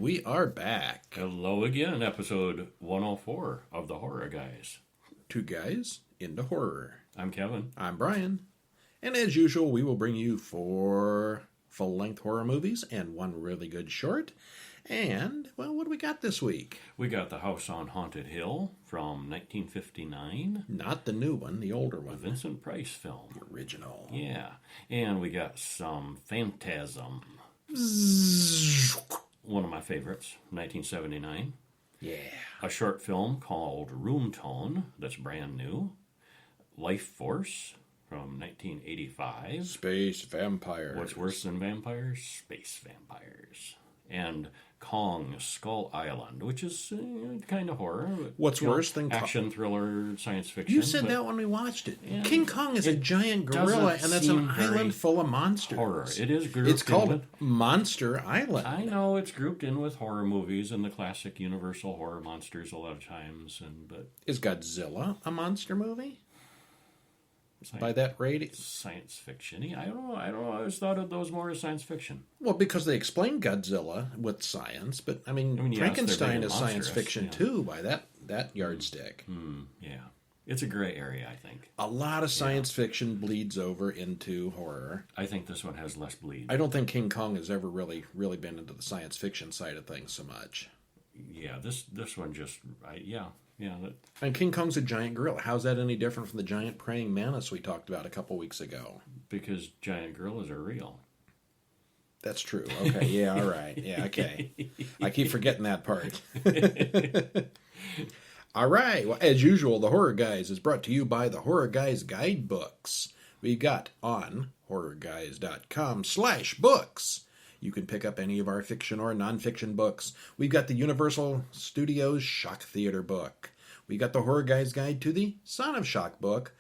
we are back. Hello again, episode 104 of the Horror Guys. Two guys into horror. I'm Kevin. I'm Brian. And as usual, we will bring you 4 full-length horror movies and 1 really good short. And, well, what do we got this week? We got The House on Haunted Hill from 1959. Not the new one, the older A one. Vincent Price film. The original. Yeah. And we got some Phantasm. One of my favorites, 1979. Yeah. A short film called Room Tone, that's brand new. Lifeforce from 1985. Space vampires. What's worse than vampires? Space vampires. And Kong Skull Island, which is kind of horror. What's worse than action thriller, science fiction? You said that when we watched it. Yeah, King Kong is a giant gorilla, and that's an island full of monsters. Horror. It is grouped. It's called Monster Island. I know it's grouped in with horror movies and the classic Universal horror monsters a lot of times, but is Godzilla a monster movie? By that rating? Science fiction. I don't know. I always thought of those more as science fiction. Well, because they explain Godzilla with science, but I mean yes, Frankenstein is science fiction too by that yardstick. Yeah. It's a gray area, I think. A lot of science fiction bleeds over into horror. I think this one has less bleed. I don't think King Kong has ever really been into the science fiction side of things so much. Yeah, this one just yeah. And King Kong's a giant gorilla. How's that any different from the giant praying mantis we talked about a couple weeks ago? Because giant gorillas are real. That's true. Okay, yeah, all right. Yeah, okay. I keep forgetting that part. All right. Well, as usual, The Horror Guys is brought to you by the Horror Guys Guidebooks. We've got on horrorguys.com/books. You can pick up any of our fiction or nonfiction books. We've got the Universal Studios Shock Theater book. We got the Horror Guys Guide to the Son of Shock book.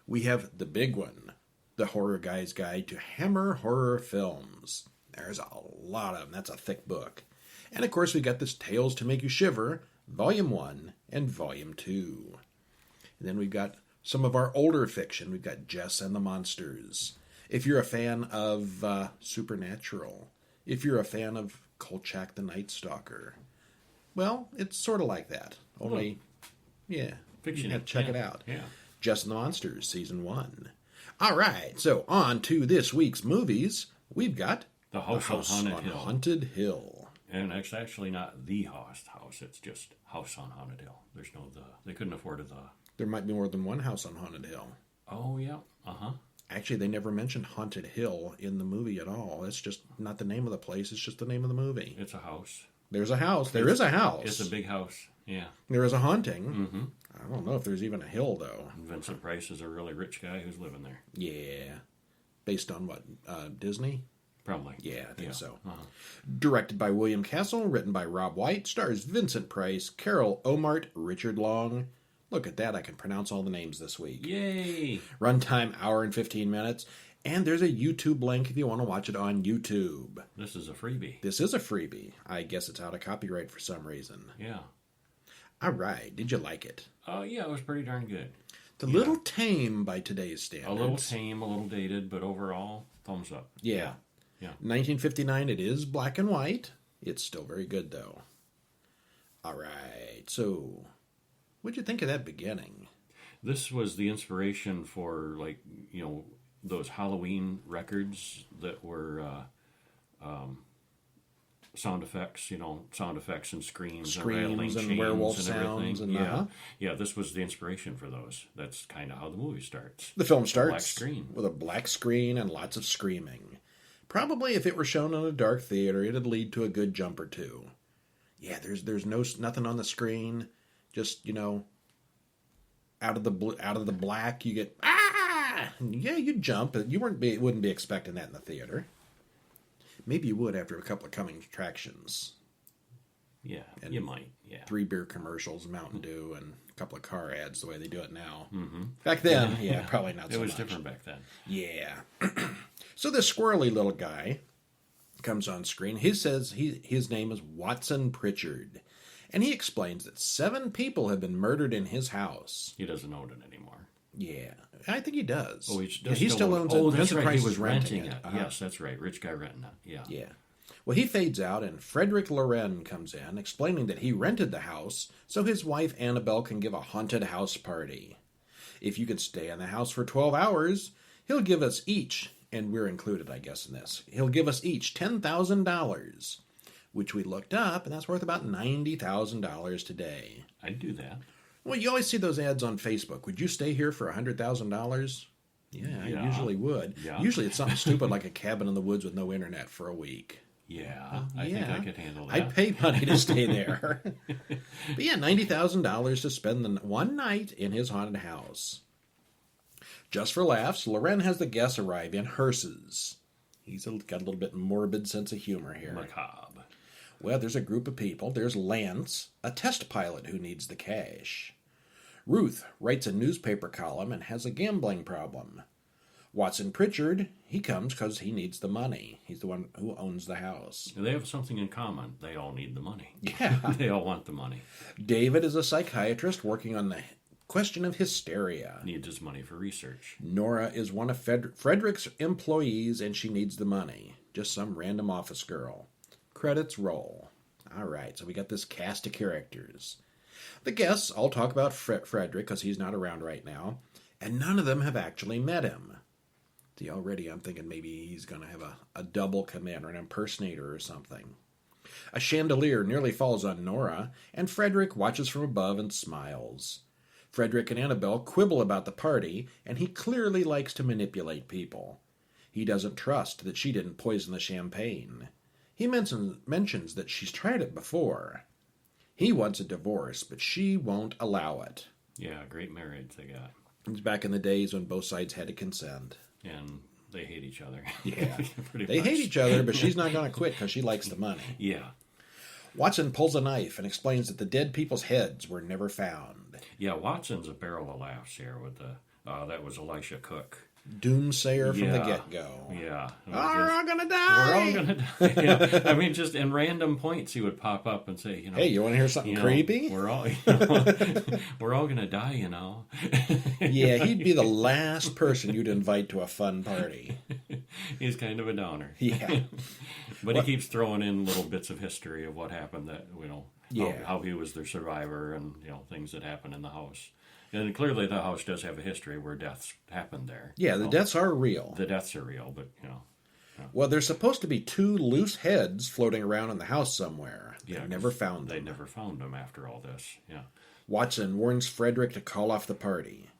We have the big one, the Horror Guys Guide to Hammer Horror Films. There's a lot of them. That's a thick book. And of course, we got this Tales to Make You Shiver, Volume 1 and Volume 2. And then we've got some of our older fiction. We've got Jess and the Monsters. If you're a fan of Supernatural, if you're a fan of Kolchak the Night Stalker, well, it's sort of like that. Only, fiction. You have to check it out. Yeah. Just the Monsters, Season 1. All right, so on to this week's movies. We've got The House on Haunted Hill. And it's actually not the house. It's just House on Haunted Hill. There's no the. They couldn't afford the. There might be more than one house on Haunted Hill. Oh, yeah. Uh-huh. Actually, they never mentioned Haunted Hill in the movie at all. It's just not the name of the place. It's just the name of the movie. It's a house. There's a house. There is a house. It's a big house. Yeah. There is a haunting. Mm-hmm. I don't know if there's even a hill, though. Vincent Price is a really rich guy who's living there. Yeah. Based on what? Disney? Probably. Yeah, I think so. Uh-huh. Directed by William Castle, written by Rob White, stars Vincent Price, Carol Omart, Richard Long. Look at that, I can pronounce all the names this week. Yay! Runtime, hour and 15 minutes. And there's a YouTube link if you want to watch it on YouTube. This is a freebie. This is a freebie. I guess it's out of copyright for some reason. Yeah. All right. Did you like it? Yeah, it was pretty darn good. It's a little tame by today's standards. A little tame, a little dated, but overall, thumbs up. Yeah. 1959, it is black and white. It's still very good, though. All right. So, what'd you think of that beginning? This was the inspiration for, those Halloween records that were sound effects, and screams and rattling chains werewolf and everything. sounds. Yeah, this was the inspiration for those. That's kind of how the movie starts. The film starts black screen. With a black screen and lots of screaming. Probably if it were shown in a dark theater, it'd lead to a good jump or two. Yeah, there's nothing on the screen. Just, out of the black, you get yeah, you'd jump. You wouldn't be expecting that in the theater. Maybe you would after a couple of coming attractions. Yeah, and you might. Yeah, 3 beer commercials, Mountain Dew, and a couple of car ads the way they do it now. Mm-hmm. Back then, probably not so much. It was different back then. Yeah. So this squirrely little guy comes on screen. He says his name is Watson Pritchard. And he explains that 7 people have been murdered in his house. He doesn't own it anymore. Yeah, I think he does. Oh, he still owns it. Oh, that's Vincent right. Price He was renting it. Uh-huh. Yes, that's right. Rich guy renting it. Yeah. Yeah. Well, he fades out, and Frederick Loren comes in, explaining that he rented the house so his wife Annabelle can give a haunted house party. If you could stay in the house for 12 hours, he'll give us each, and we're included, I guess, in this, he'll give us each $10,000, which we looked up, and that's worth about $90,000 today. I'd do that. Well, you always see those ads on Facebook. Would you stay here for $100,000? Yeah, I usually would. Yeah. Usually it's something stupid like a cabin in the woods with no internet for a week. Yeah, I think I could handle that. I'd pay money to stay there. But yeah, $90,000 to spend the one night in his haunted house. Just for laughs, Loren has the guests arrive in hearses. He's got a little bit morbid sense of humor here. Macabre. Well, there's a group of people. There's Lance, a test pilot who needs the cash. Ruth writes a newspaper column and has a gambling problem. Watson Pritchard, he comes because he needs the money. He's the one who owns the house. They have something in common. They all need the money. Yeah. They all want the money. David is a psychiatrist working on the question of hysteria. Needs his money for research. Nora is one of Frederick's employees, and she needs the money. Just some random office girl. Credits roll. All right, so we got this cast of characters. The guests all talk about Frederick because he's not around right now, and none of them have actually met him. See, already I'm thinking maybe he's going to have a double come in or an impersonator or something. A chandelier nearly falls on Nora, and Frederick watches from above and smiles. Frederick and Annabelle quibble about the party, and he clearly likes to manipulate people. He doesn't trust that she didn't poison the champagne. He mentions that she's tried it before. He wants a divorce, but she won't allow it. Yeah, great marriage they got. It's back in the days when both sides had to consent. And they hate each other. Yeah. They hate each other, but she's not going to quit because she likes the money. Yeah. Watson pulls a knife and explains that the dead people's heads were never found. Yeah, Watson's a barrel of laughs here with the, that was Elisha Cook. Doomsayer from the get-go. Yeah. We're all going to die! We're all going to die. Yeah. I mean, just in random points, he would pop up and say, hey, you want to hear something creepy? We're all, we're all going to die, Yeah, he'd be the last person you'd invite to a fun party. He's kind of a downer. Yeah. But he keeps throwing in little bits of history of what happened that, how he was the survivor and, things that happened in the house. And clearly the house does have a history where deaths happened there. Yeah, the deaths are real. The deaths are real, but, Well, there's supposed to be 2 loose heads floating around in the house somewhere. Yeah, They never found them. They never found them after all this, yeah. Watson warns Frederick to call off the party.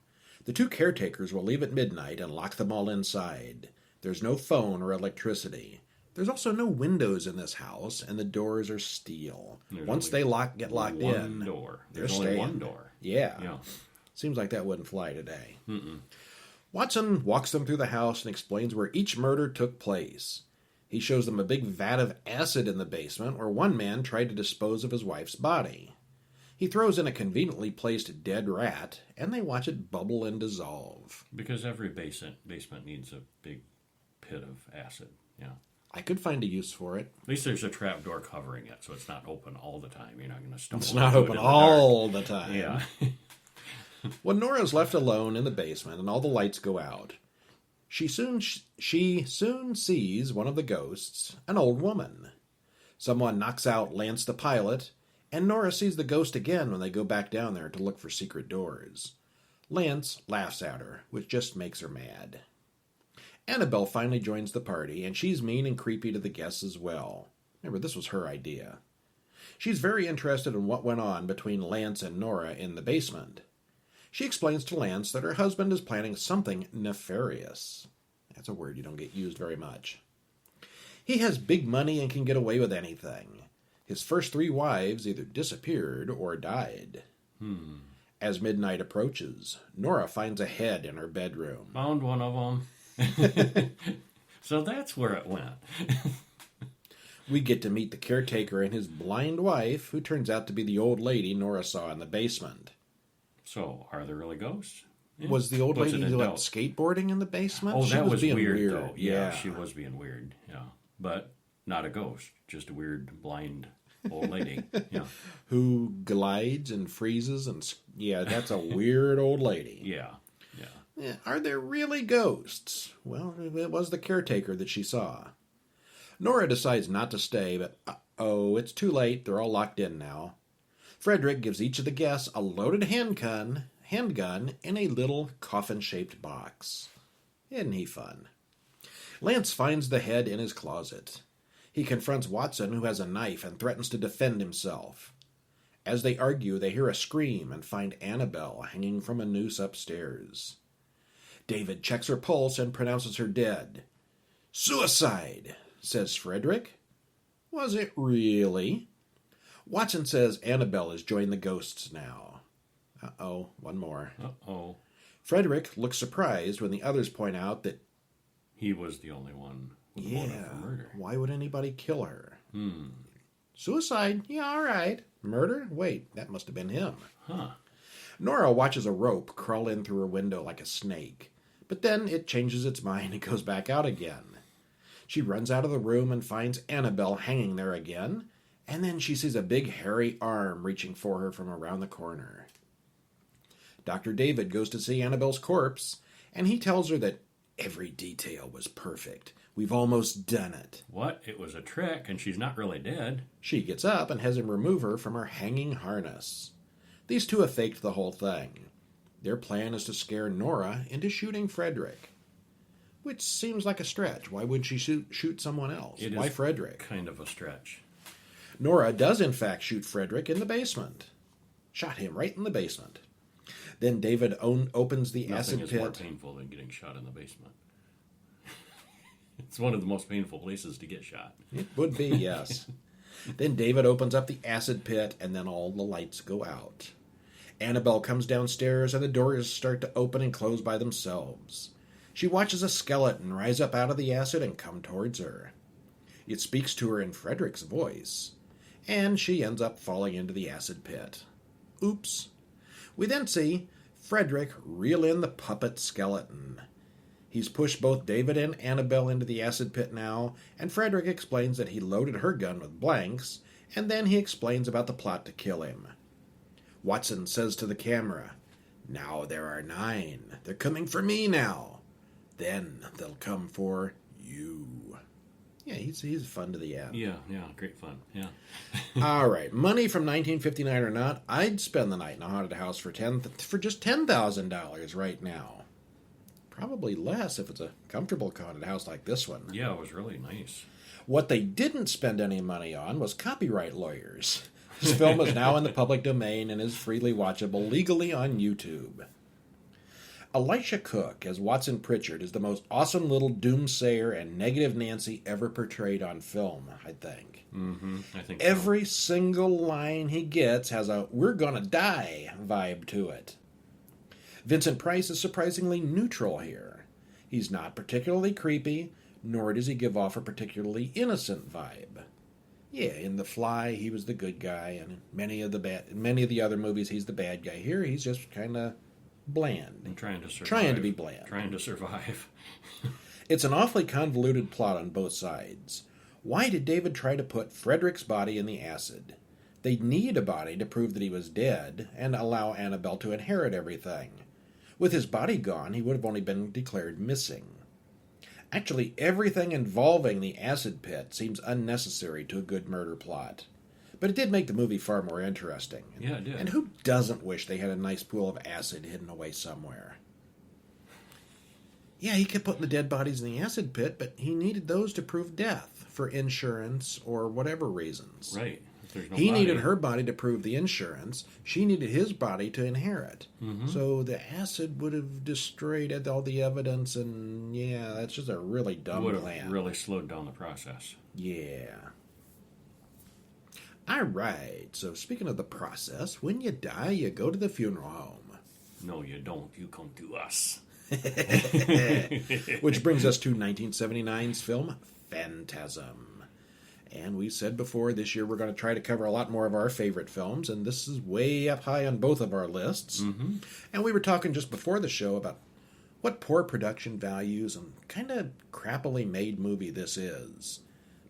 The 2 caretakers will leave at midnight and lock them all inside. There's no phone or electricity. There's also no windows in this house, and the doors are steel. Once they get locked in, There's only one door. Yeah. Seems like that wouldn't fly today. Mm-mm. Watson walks them through the house and explains where each murder took place. He shows them a big vat of acid in the basement where one man tried to dispose of his wife's body. He throws in a conveniently placed dead rat, and they watch it bubble and dissolve. Because every basement needs a big pit of acid, I could find a use for it. At least there's a trap door covering it, so it's not open all the time. You're not going to stumble. It's not open all the time. Yeah. When Nora's left alone in the basement and all the lights go out, she soon sees one of the ghosts, an old woman. Someone knocks out Lance the pilot, and Nora sees the ghost again when they go back down there to look for secret doors. Lance laughs at her, which just makes her mad. Annabelle finally joins the party, and she's mean and creepy to the guests as well. Remember, this was her idea. She's very interested in what went on between Lance and Nora in the basement. She explains to Lance that her husband is planning something nefarious. That's a word you don't get used very much. He has big money and can get away with anything. His first 3 wives either disappeared or died. As midnight approaches, Nora finds a head in her bedroom. Found one of them. So that's where it went. We get to meet the caretaker and his blind wife, who turns out to be the old lady Nora saw in the basement. So, are there really ghosts? Yeah. Was the old lady skateboarding in the basement? Oh, that was being weird, though. Yeah, she was being weird. Yeah, but not a ghost, just a weird blind old lady. Yeah, who glides and freezes and that's a weird old lady. Yeah. Are there really ghosts? Well, it was the caretaker that she saw. Nora decides not to stay, but it's too late. They're all locked in now. Frederick gives each of the guests a loaded handgun in a little coffin-shaped box. Isn't he fun? Lance finds the head in his closet. He confronts Watson, who has a knife, and threatens to defend himself. As they argue, they hear a scream and find Annabelle hanging from a noose upstairs. David checks her pulse and pronounces her dead. "Suicide," says Frederick. "Was it really?" Watson says Annabelle has joined the ghosts now. One more. Frederick looks surprised when the others point out that he was the only one with motive for murder. Why would anybody kill her? Suicide? Yeah, all right. Murder? Wait, that must have been him. Nora watches a rope crawl in through her window like a snake, but then it changes its mind and goes back out again. She runs out of the room and finds Annabelle hanging there again, and then she sees a big hairy arm reaching for her from around the corner. Dr. David goes to see Annabelle's corpse, and he tells her that every detail was perfect. We've almost done it. What? It was a trick, and she's not really dead. She gets up and has him remove her from her hanging harness. These two have faked the whole thing. Their plan is to scare Nora into shooting Frederick. Which seems like a stretch. Why would she shoot someone else? Why Frederick? Kind of a stretch. Nora does in fact shoot Frederick in the basement. Shot him right in the basement. Then David opens the acid pit. Nothing is more painful than getting shot in the basement. It's one of the most painful places to get shot. It would be, yes. Then David opens up the acid pit, and then all the lights go out. Annabelle comes downstairs, and the doors start to open and close by themselves. She watches a skeleton rise up out of the acid and come towards her. It speaks to her in Frederick's voice, and she ends up falling into the acid pit. Oops. We then see Frederick reel in the puppet skeleton. He's pushed both David and Annabelle into the acid pit now, and Frederick explains that he loaded her gun with blanks, and then he explains about the plot to kill him. Watson says to the camera, "Now there are 9. They're coming for me now. Then they'll come for you." Yeah, he's fun to the end. Yeah, great fun. Yeah. All right, money from 1959 or not, I'd spend the night in a haunted house for just $10,000 right now. Probably less if it's a comfortable haunted house like this one. Yeah, it was really nice. What they didn't spend any money on was copyright lawyers. This film is now in the public domain and is freely watchable legally on YouTube. Elisha Cook as Watson Pritchard is the most awesome little doomsayer and negative Nancy ever portrayed on film, I think. I think Every single line he gets has a "we're gonna die" vibe to it. Vincent Price is surprisingly neutral here. He's not particularly creepy, nor does he give off a particularly innocent vibe. Yeah, in The Fly, he was the good guy, and in many of the other movies, he's the bad guy. Here, he's just kind of bland. And trying to survive. Trying to be bland. Trying to survive. It's an awfully convoluted plot on both sides. Why did David try to put Frederick's body in the acid? They'd need a body to prove that he was dead and allow Annabelle to inherit everything. With his body gone, he would have only been declared missing. Actually, everything involving the acid pit seems unnecessary to a good murder plot. But it did make the movie far more interesting. Yeah, it did. And who doesn't wish they had a nice pool of acid hidden away somewhere? Yeah, he kept putting the dead bodies in the acid pit, but he needed those to prove death for insurance or whatever reasons. Right. There's no He body. needed her body to prove the insurance. She needed his body to inherit. So the acid would have destroyed all the evidence, and yeah, that's just a really dumb would plan. have really slowed down the process. Yeah. All right. So speaking of the process, when you die, you go to the funeral home. No, you don't. You come to us. Which brings us to 1979's film Phantasm. And we said before, this year we're going to try to cover a lot more of our favorite films, and this is way up high on both of our lists. And we were talking just before the show about what poor production values and kind of crappily made movie this is.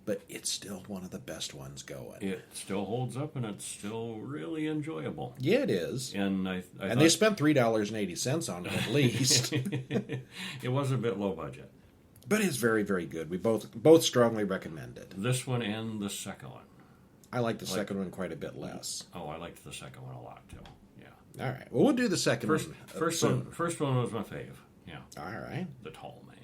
But it's still one of the best ones going. It still holds up, and it's still really enjoyable. Yeah, it is. And I and they spent $3.80 on it at least. It was a bit low budget. But it's very, very good. We both strongly recommend it. This one and the second one. I like the second one quite a bit less. Oh, I liked the second one a lot, too. Yeah. All right. Well, we'll do the second one. First one was my fave. Yeah. All right. The Tall Man.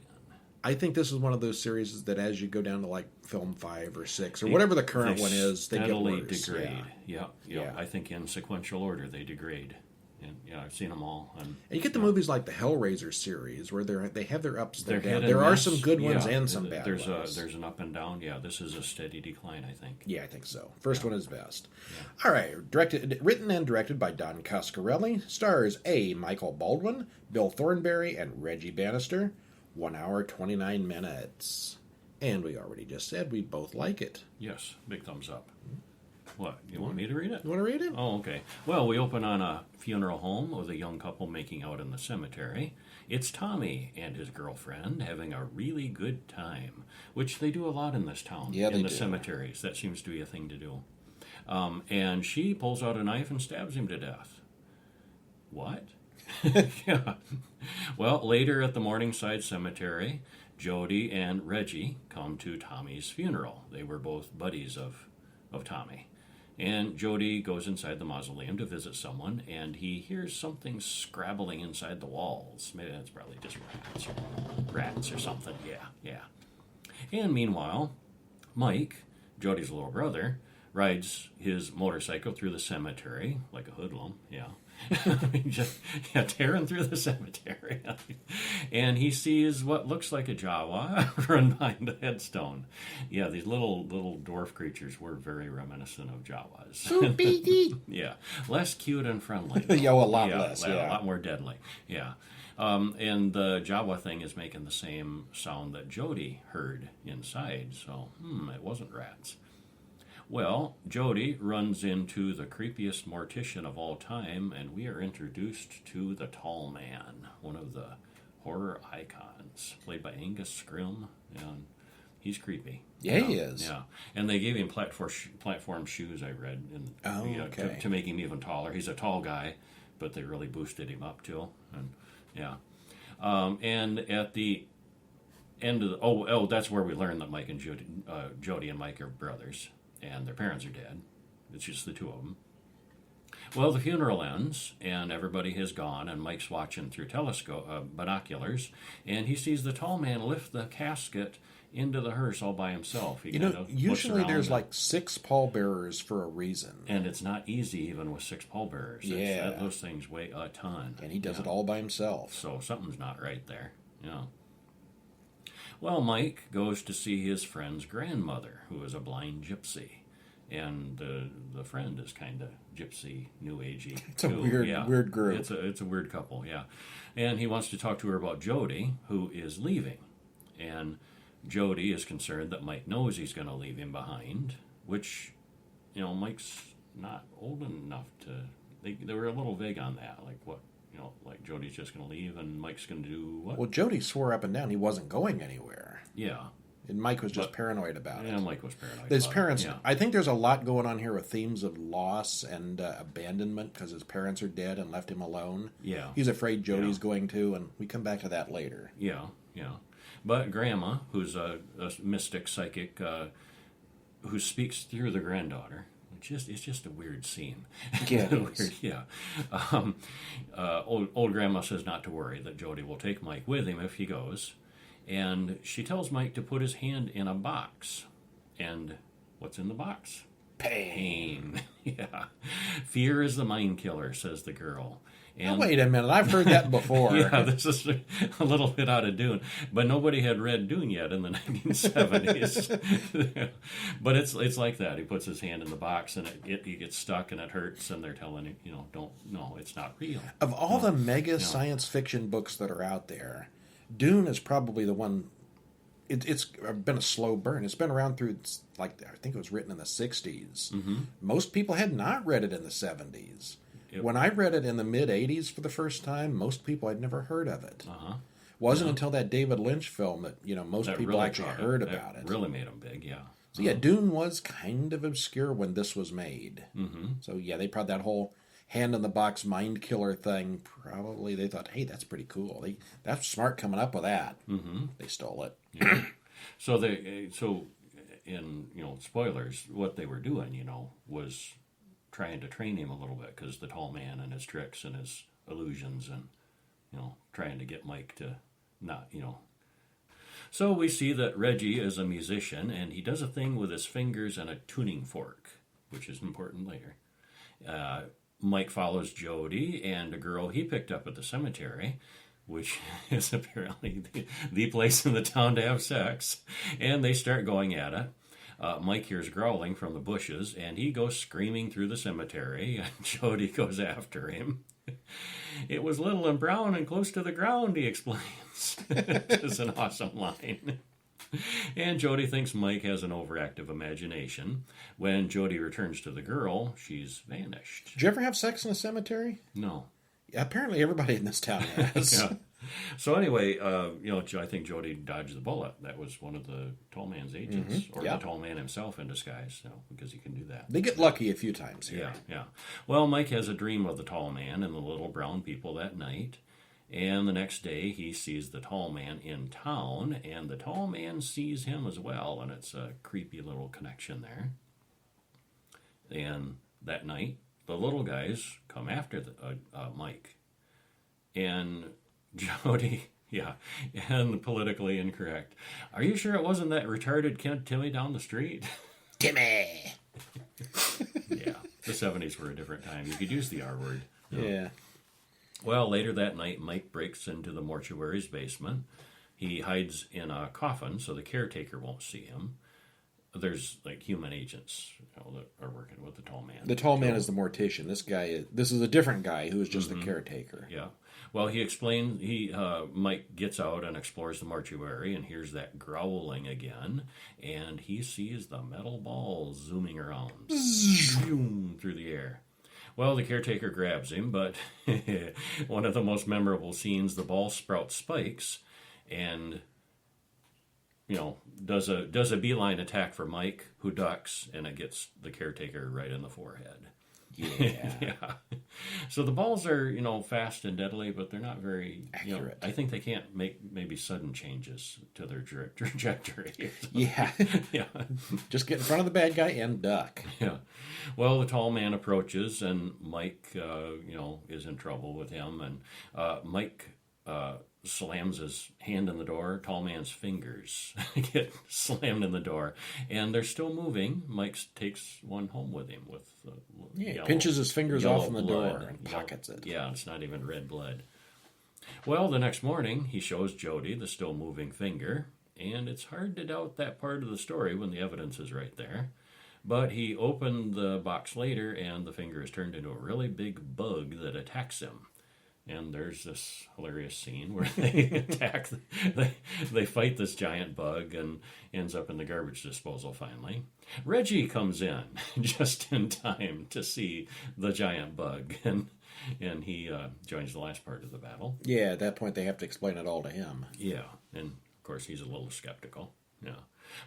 I think this is one of those series that as you go down to like film 5 or 6 or whatever the current one is, they get worse. Degrade. Yeah. I think in sequential order they degrade. And I've seen them all. And you get the movies like the Hellraiser series where they have their ups and downs. There are are some good ones and some bad ones. There's an up and down. Yeah, this is a steady decline, I think. Yeah, I think so. First one is best. Yeah. All right. Written and directed by Don Coscarelli. Stars A. Michael Baldwin, Bill Thornberry, and Reggie Bannister. 1 hour, 29 minutes. And we already just said we both like it. Yes, big thumbs up. What, you want me to read it? You want to read it? Oh, okay. Well, we open on a funeral home with a young couple making out in the cemetery. It's Tommy and his girlfriend having a really good time, which they do a lot in this town. Yeah, in the cemeteries. That seems to be a thing to do. And she pulls out a knife and stabs him to death. What? Yeah. Well, later at the Morningside Cemetery, Jody and Reggie come to Tommy's funeral. They were both buddies of Tommy. And Jody goes inside the mausoleum to visit someone, and he hears something scrabbling inside the walls. Maybe that's probably just rats or something. Yeah. And meanwhile, Mike, Jody's little brother, rides his motorcycle through the cemetery like a hoodlum. Yeah. Just tearing through the cemetery. And he sees what looks like a Jawa run behind a headstone. Yeah, these little dwarf creatures were very reminiscent of Jawas. So biggie. Yeah, less cute and friendly. Yeah, a lot less. A lot more deadly. Yeah. And the Jawa thing is making the same sound that Jody heard inside, so it wasn't rats. Well, Jody runs into the creepiest mortician of all time, and we are introduced to the Tall Man, one of the horror icons, played by Angus Scrimm, and he's creepy. Yeah, he is. Yeah, and they gave him platform shoes, I read, to make him even taller. He's a tall guy, but they really boosted him up, too. And, yeah. And at the end of that's where we learn that Mike and Jody and Mike are brothers. And their parents are dead. It's just the two of them. Well, the funeral ends, and everybody has gone, and Mike's watching through binoculars, and he sees the Tall Man lift the casket into the hearse all by himself. Usually there's like 6 pallbearers for a reason. And it's not easy even with 6 pallbearers. Yeah. Those things weigh a ton. And he does it all by himself. So something's not right there. Yeah. Well, Mike goes to see his friend's grandmother, who is a blind gypsy. And the friend is kind of gypsy, new agey. It's a weird group. It's a weird couple, yeah. And he wants to talk to her about Jody, who is leaving. And Jody is concerned that Mike knows he's going to leave him behind, which, Mike's not old enough to... They were a little vague on that, like what... like Jody's just going to leave and Mike's going to do what? Well, Jody swore up and down he wasn't going anywhere. Yeah. And Mike was just paranoid about it. Yeah, Mike was paranoid. His parents, I think there's a lot going on here with themes of loss and abandonment because his parents are dead and left him alone. Yeah. He's afraid Jody's going to, and we come back to that later. Yeah. But Grandma, who's a mystic psychic who speaks through the granddaughter, it's just a weird scene. Yeah, it is. Yeah. Old Grandma says not to worry, that Jody will take Mike with him if he goes. And she tells Mike to put his hand in a box. And what's in the box? Pain. Yeah. Fear is the mind killer, says the girl. And, wait a minute, I've heard that before. Yeah, this is a little bit out of Dune. But nobody had read Dune yet in the 1970s. But it's like that. He puts his hand in the box and he gets stuck and it hurts, and they're telling him, it's not real. Of all the mega science fiction books that are out there, Dune is probably the one. It's been a slow burn. It's been around through, I think it was written in the 60s. Mm-hmm. Most people had not read it in the 70s. When I read it in the mid-'80s for the first time, most people had never heard of it. Uh-huh. Wasn't until that David Lynch film that most people really actually heard about it. Really made them big, yeah. So Dune was kind of obscure when this was made. Mm-hmm. So they brought that whole hand-in-the-box mind killer thing, probably they thought, hey, that's pretty cool. That's smart coming up with that. Mm-hmm. They stole it. Yeah. So in, spoilers, what they were doing, was trying to train him a little bit, because the tall man and his tricks and his illusions and, trying to get Mike to not, So we see that Reggie is a musician, and he does a thing with his fingers and a tuning fork, which is important later. Mike follows Jody and a girl he picked up at the cemetery, which is apparently the place in the town to have sex, and they start going at it. Mike hears growling from the bushes, and he goes screaming through the cemetery, and Jody goes after him. It was little and brown and close to the ground, he explains. It's an awesome line. And Jody thinks Mike has an overactive imagination. When Jody returns to the girl, she's vanished. Did you ever have sex in a cemetery? No. Yeah, apparently everybody in this town has. Yeah. So anyway, I think Jody dodged the bullet. That was one of the tall man's agents, or the tall man himself in disguise, because he can do that. They get lucky a few times here. Yeah. Well, Mike has a dream of the tall man and the little brown people that night. And the next day, he sees the tall man in town, and the tall man sees him as well, and it's a creepy little connection there. And that night, the little guys come after Mike. And Jody, and the politically incorrect. Are you sure it wasn't that retarded kid Timmy down the street? Timmy! Yeah, the 70s were a different time. You could use the R word. Yeah. Well, later that night, Mike breaks into the mortuary's basement. He hides in a coffin so the caretaker won't see him. There's human agents that are working with the tall man. The tall man is the mortician. This is a different guy who is just the caretaker. Yeah. Well, he explained, Mike gets out and explores the mortuary and hears that growling again, and he sees the metal balls zooming around through the air. Well, the caretaker grabs him, but one of the most memorable scenes, the ball sprouts spikes and, does a beeline attack for Mike, who ducks, and it gets the caretaker right in the forehead. Yeah. So the balls are, fast and deadly, but they're not very accurate. I think they can't make maybe sudden changes to their trajectory. Yeah. Just get in front of the bad guy and duck. Yeah. Well, the tall man approaches, and Mike, is in trouble with him, and Mike slams his hand in the door. Tall man's fingers get slammed in the door, and they're still moving. Mike takes one home with him with pinches his fingers off in the blood, door and pockets it. Yeah, it's not even red blood. Well, the next morning, he shows Jody the still moving finger, and it's hard to doubt that part of the story when the evidence is right there. But he opened the box later, and the finger is turned into a really big bug that attacks him. And there's this hilarious scene where they they fight this giant bug and ends up in the garbage disposal finally. Reggie comes in just in time to see the giant bug, and he joins the last part of the battle. Yeah, at that point they have to explain it all to him. Yeah, and of course he's a little skeptical. Yeah.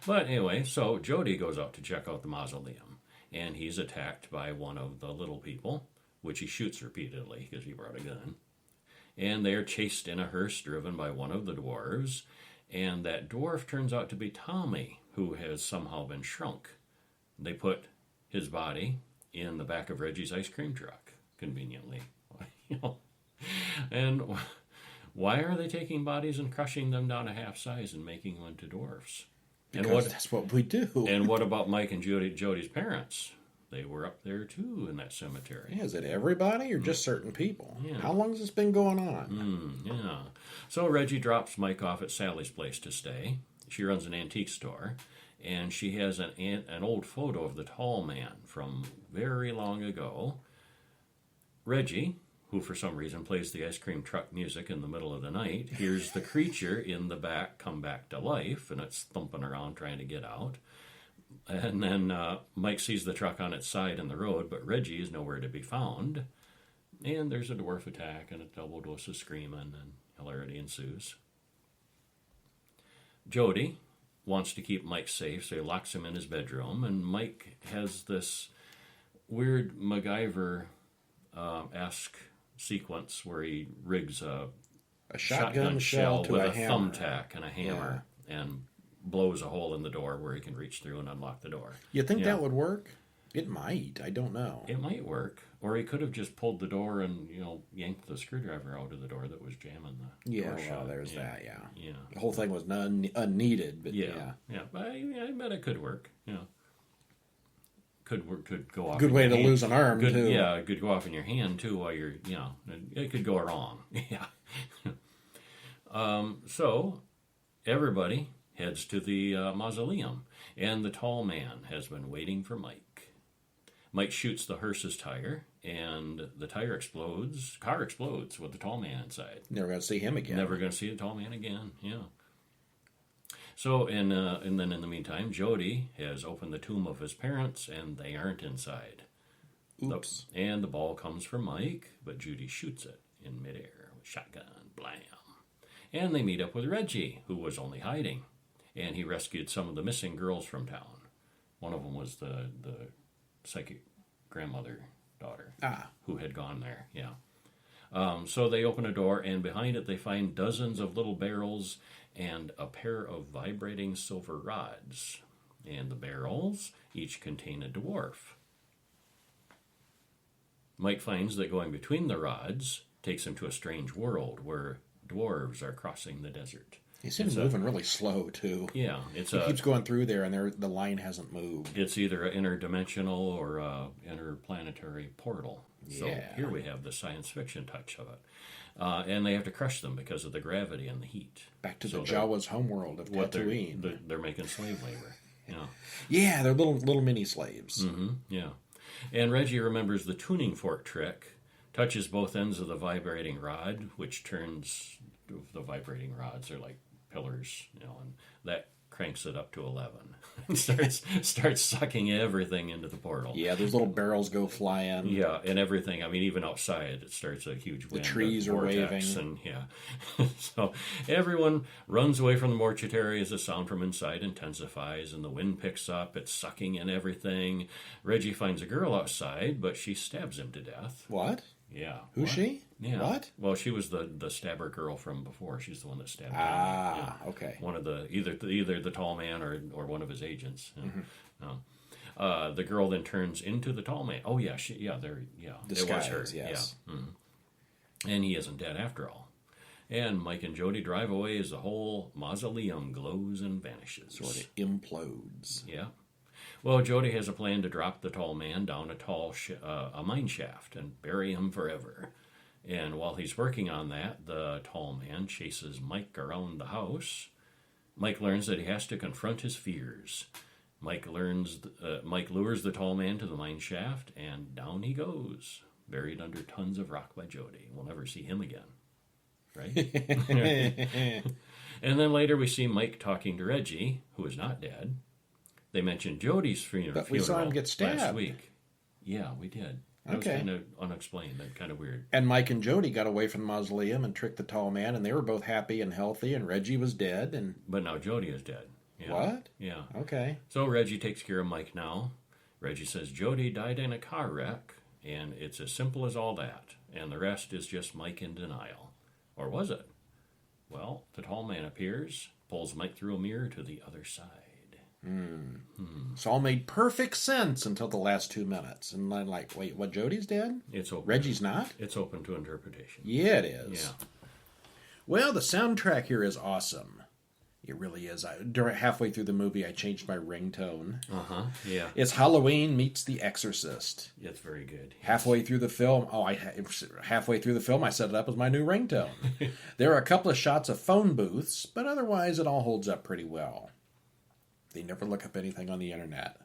But anyway, so Jody goes out to check out the mausoleum, and he's attacked by one of the little people, which he shoots repeatedly because he brought a gun. And they are chased in a hearse driven by one of the dwarves, and that dwarf turns out to be Tommy, who has somehow been shrunk. They put his body in the back of Reggie's ice cream truck, conveniently. And why are they taking bodies and crushing them down to half size and making them into dwarfs? Because that's what we do. And what about Mike and Jody's parents? They were up there, too, in that cemetery. Yeah, is it everybody or just certain people? Yeah. How long has this been going on? Yeah. So Reggie drops Mike off at Sally's place to stay. She runs an antique store, and she has an old photo of the tall man from very long ago. Reggie, who for some reason plays the ice cream truck music in the middle of the night, hears the creature in the back come back to life, and it's thumping around trying to get out. And then Mike sees the truck on its side in the road, but Reggie is nowhere to be found. And there's a dwarf attack and a double dose of screaming, and hilarity ensues. Jody wants to keep Mike safe, so he locks him in his bedroom, and Mike has this weird MacGyver esque sequence where he rigs a shotgun shell to with a a hammer. thumbtack and a hammer and blows a hole in the door where he can reach through and unlock the door. You think that would work? It might. I don't know. It might work. Or he could have just pulled the door and, yanked the screwdriver out of the door that was jamming the door shut. There's that, yeah. Yeah. The whole thing was unneeded, but Yeah. But I bet it could work. Could work. Could go off. Good in way your to hand. lose an arm, Good, too. Yeah, it could go off in your hand, too, while you're, it could go wrong. Yeah. So, everybody heads to the mausoleum, and the tall man has been waiting for Mike. Mike shoots the hearse's tire, and the car explodes with the tall man inside. Never going to see him again. Never going to see the tall man again, yeah. So, and then in the meantime, Jody has opened the tomb of his parents, and they aren't inside. Oops. And the ball comes for Mike, but Judy shoots it in midair with shotgun, blam. And they meet up with Reggie, who was only hiding, and he rescued some of the missing girls from town. One of them was the psychic grandmother daughter who had gone there, so they open a door, and behind it they find dozens of little barrels and a pair of vibrating silver rods. And the barrels each contain a dwarf. Mike finds that going between the rods takes him to a strange world where dwarves are crossing the desert. He seems moving really slow, too. Yeah. He keeps going through there, and the line hasn't moved. It's either an interdimensional or interplanetary portal. So here we have the science fiction touch of it. And they have to crush them because of the gravity and the heat. Back to the Jawa's homeworld of Tatooine. They're making slave labor. Yeah, they're little mini slaves. Mm-hmm, yeah. And Reggie remembers the tuning fork trick, touches both ends of the vibrating rod, which turns the vibrating rods are like pillars, and that cranks it up to 11 and starts sucking everything into the portal. Yeah, those little barrels go flying. Yeah, and everything. I mean, even outside, it starts a huge wind. The trees are waving. And so everyone runs away from the mortuary as the sound from inside intensifies and the wind picks up. It's sucking in everything. Reggie finds a girl outside, but she stabs him to death. What? Yeah. Who's she? Yeah. What? Well, she was the stabber girl from before. She's the one that stabbed him. Okay. One of the either the tall man or one of his agents. No. The girl then turns into the tall man. Oh yeah, Disguise, it was her. Yes. Yeah. Mm-hmm. And he isn't dead after all. And Mike and Jody drive away as the whole mausoleum glows and vanishes. Sort of implodes. Yeah. Well, Jody has a plan to drop the tall man down a mine shaft and bury him forever. And while he's working on that, the tall man chases Mike around the house. Mike learns that he has to confront his fears. Mike lures the tall man to the mine shaft, and down he goes, buried under tons of rock by Jody. We'll never see him again. Right? And then later we see Mike talking to Reggie, who is not dead. They mentioned Jody's funeral. But we saw him get stabbed last week. Yeah, we did. That was kind of unexplained and kind of weird. And Mike and Jody got away from the mausoleum and tricked the tall man, and they were both happy and healthy, and Reggie was dead. But now Jody is dead. Yeah. What? Yeah. Okay. So Reggie takes care of Mike now. Reggie says Jody died in a car wreck, and it's as simple as all that. And the rest is just Mike in denial. Or was it? Well, the tall man appears, pulls Mike through a mirror to the other side. It's all made perfect sense until the last 2 minutes. And I'm like, wait, what, Jody's dead? It's open. Reggie's not? It's open to interpretation. Yeah, it is. Yeah. Well, the soundtrack here is awesome. It really is. Halfway through the movie, I changed my ringtone. Yeah. It's Halloween meets The Exorcist. It's very good. Halfway through the film, I set it up as my new ringtone. There are a couple of shots of phone booths, but otherwise it all holds up pretty well. They never look up anything on the internet.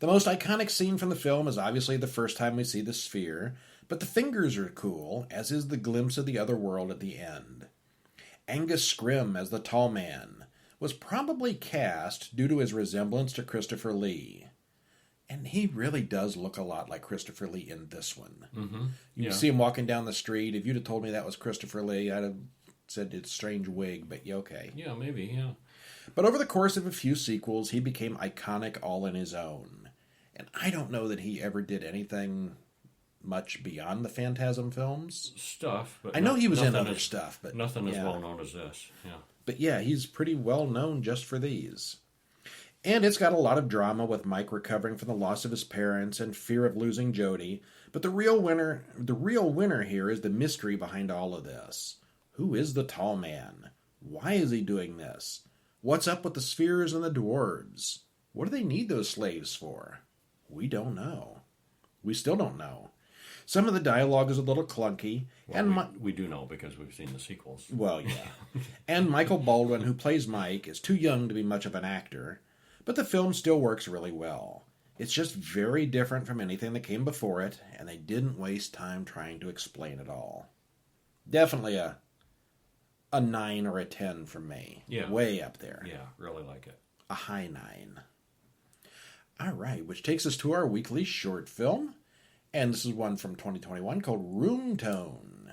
The most iconic scene from the film is obviously the first time we see the sphere, but the fingers are cool, as is the glimpse of the other world at the end. Angus Scrimm as the tall man was probably cast due to his resemblance to Christopher Lee. And he really does look a lot like Christopher Lee in this one. Mm-hmm. You see him walking down the street. If you'd have told me that was Christopher Lee, I'd have said it's a strange wig, but yeah, okay. Yeah, maybe, yeah. But over the course of a few sequels, he became iconic all in his own. And I don't know that he ever did anything much beyond the Phantasm films. Stuff, but I know he was in other stuff, but nothing as well known as this. Yeah. But yeah, he's pretty well known just for these. And it's got a lot of drama with Mike recovering from the loss of his parents and fear of losing Jody. But the real winner here is the mystery behind all of this. Who is the tall man? Why is he doing this? What's up with the spheres and the dwarves? What do they need those slaves for? We don't know. We still don't know. Some of the dialogue is a little clunky. Well, and we do know because we've seen the sequels. Well, yeah. And Michael Baldwin, who plays Mike, is too young to be much of an actor. But the film still works really well. It's just very different from anything that came before it, and they didn't waste time trying to explain it all. Definitely a 9 or a 10 from me. Yeah. Way up there. Yeah, really like it. A high 9. All right, which takes us to our weekly short film. And this is one from 2021 called Room Tone.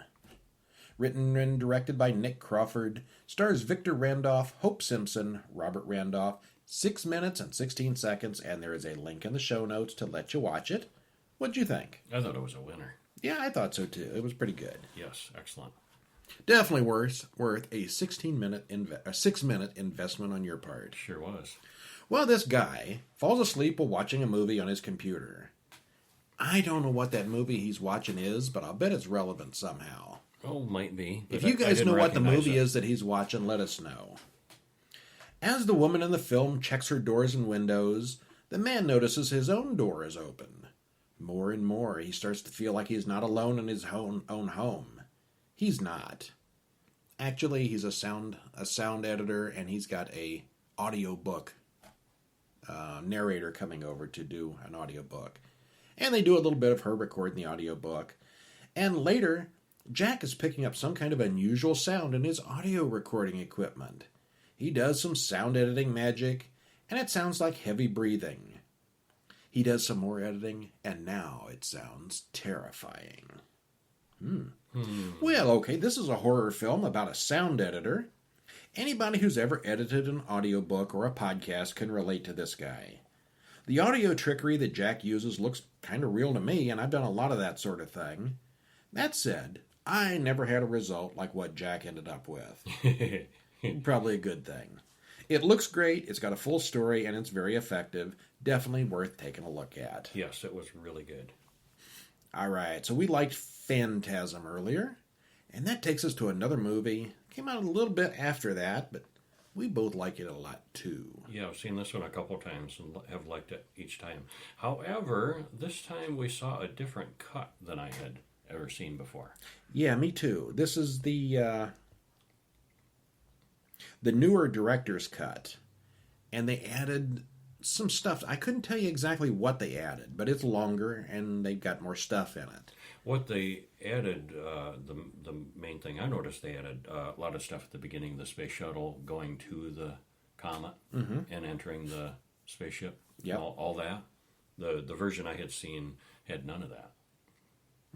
Written and directed by Nick Crawford. Stars Victor Randolph, Hope Simpson, Robert Randolph. 6 minutes and 16 seconds, and there is a link in the show notes to let you watch it. What'd you think? I thought it was a winner. Yeah, I thought so too. It was pretty good. Yes, excellent. Definitely worth a 6-minute investment on your part. Sure was. Well, this guy falls asleep while watching a movie on his computer. I don't know what that movie he's watching is, but I'll bet it's relevant somehow. Oh, might be. If you guys know what the movie is that he's watching, let us know. As the woman in the film checks her doors and windows, the man notices his own door is open. More and more, he starts to feel like he's not alone in his own home. He's not. Actually, he's a sound editor, and he's got a audiobook narrator coming over to do an audiobook. And they do a little bit of her recording the audiobook. And later, Jack is picking up some kind of unusual sound in his audio recording equipment. He does some sound editing magic, and it sounds like heavy breathing. He does some more editing, and now it sounds terrifying. Well, okay, this is a horror film about a sound editor. Anybody who's ever edited an audiobook or a podcast can relate to this guy. The audio trickery that Jack uses looks kind of real to me, and I've done a lot of that sort of thing. That said, I never had a result like what Jack ended up with. Probably a good thing. It looks great, it's got a full story, and it's very effective. Definitely worth taking a look at. Yes, it was really good. All right, so we liked Phantasm earlier, and that takes us to another movie. Came out a little bit after that, but we both like it a lot too. Yeah, I've seen this one a couple times and have liked it each time. However, this time we saw a different cut than I had ever seen before. Yeah, me too. This is the newer director's cut, and they added some stuff. I couldn't tell you exactly what they added, but it's longer and they've got more stuff in it. What they added, the main thing I noticed, they added a lot of stuff at the beginning, the space shuttle going to the comet and entering the spaceship. Yep. All that. The version I had seen had none of that.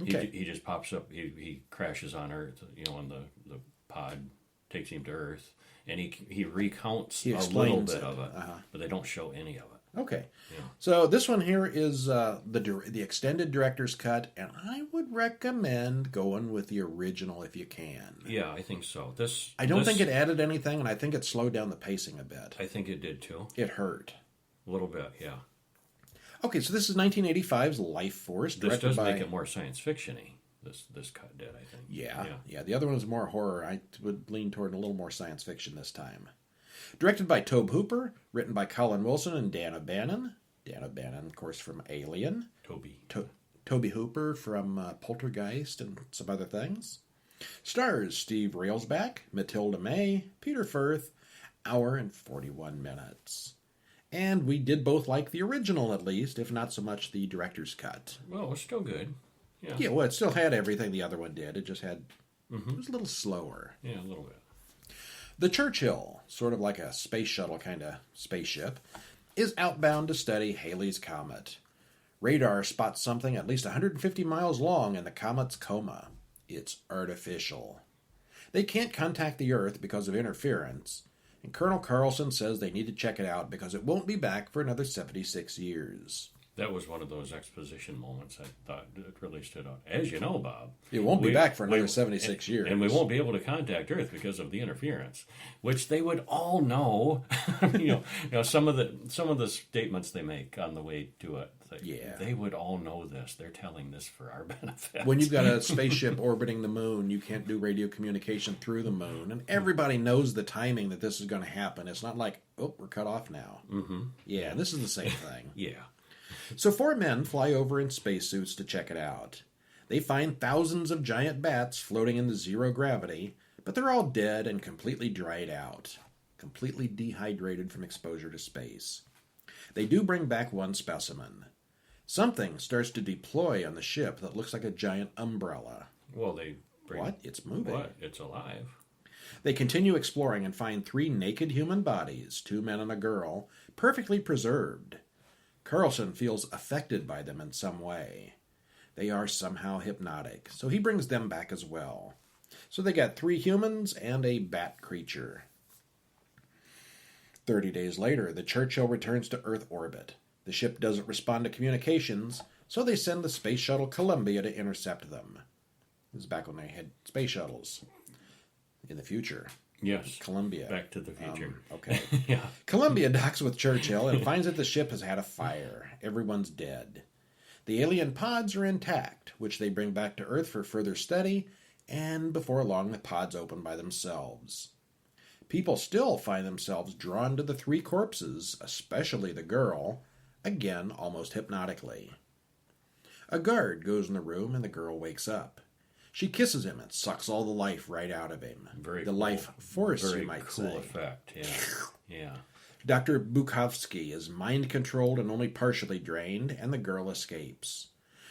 Okay. He just pops up, he crashes on Earth, and the pod takes him to Earth, and he recounts a little bit of it, but they don't show any of it. Okay. Yeah. So this one here is the extended director's cut, and I would recommend going with the original if you can. Yeah, I think so. I don't think it added anything, and I think it slowed down the pacing a bit. I think it did too. It hurt. A little bit, yeah. Okay, so this is 1985's Lifeforce. This does make it more science fiction-y. This cut did, I think. Yeah. The other one is more horror. I would lean toward a little more science fiction this time. Directed by Tobe Hooper, written by Colin Wilson and Dan O'Bannon. Dan O'Bannon, of course, from Alien. Tobe Hooper from Poltergeist and some other things. Stars Steve Railsback, Matilda May, Peter Firth, hour and 41 minutes. And we did both like the original, at least, if not so much the director's cut. Well, it was still good. Yeah, well, it still had everything the other one did. It just had... It was a little slower. Yeah, a little bit. The Churchill, sort of like a space shuttle kind of spaceship, is outbound to study Halley's Comet. Radar spots something at least 150 miles long in the comet's coma. It's artificial. They can't contact the Earth because of interference, and Colonel Carlson says they need to check it out because it won't be back for another 76 years. That was one of those exposition moments I thought it really stood out. As you know, Bob, it won't be back for another 76 years. And we won't be able to contact Earth because of the interference, which they would all know. you know, some of the statements they make on the way to it. They would all know this. They're telling this for our benefit. When you've got a spaceship orbiting the moon, you can't do radio communication through the moon. And everybody knows the timing that this is going to happen. It's not like, oh, we're cut off now. Mm-hmm. Yeah, this is the same thing. Yeah. So 4 men fly over in spacesuits to check it out. They find thousands of giant bats floating in the zero gravity, but they're all dead and completely dried out. Completely dehydrated from exposure to space. They do bring back one specimen. Something starts to deploy on the ship that looks like a giant umbrella. Well, they bring... What? It's moving. What? It's alive. They continue exploring and find 3 naked human bodies, 2 men and a girl, perfectly preserved. Carlson feels affected by them in some way. They are somehow hypnotic, so he brings them back as well. So they got 3 humans and a bat creature. 30 days later, the Churchill returns to Earth orbit. The ship doesn't respond to communications, so they send the space shuttle Columbia to intercept them. This is back when they had space shuttles in the future. Yes. Columbia. Back to the future. Okay. Yeah. Columbia docks with Churchill and finds that the ship has had a fire. Everyone's dead. The alien pods are intact, which they bring back to Earth for further study, and before long the pods open by themselves. People still find themselves drawn to the 3 corpses, especially the girl, again almost hypnotically. A guard goes in the room and the girl wakes up. She kisses him and sucks all the life right out of him. Very the cool. life force, Very you might cool say. Effect. Yeah. Yeah. Dr. Bukovsky is mind-controlled and only partially drained, and the girl escapes.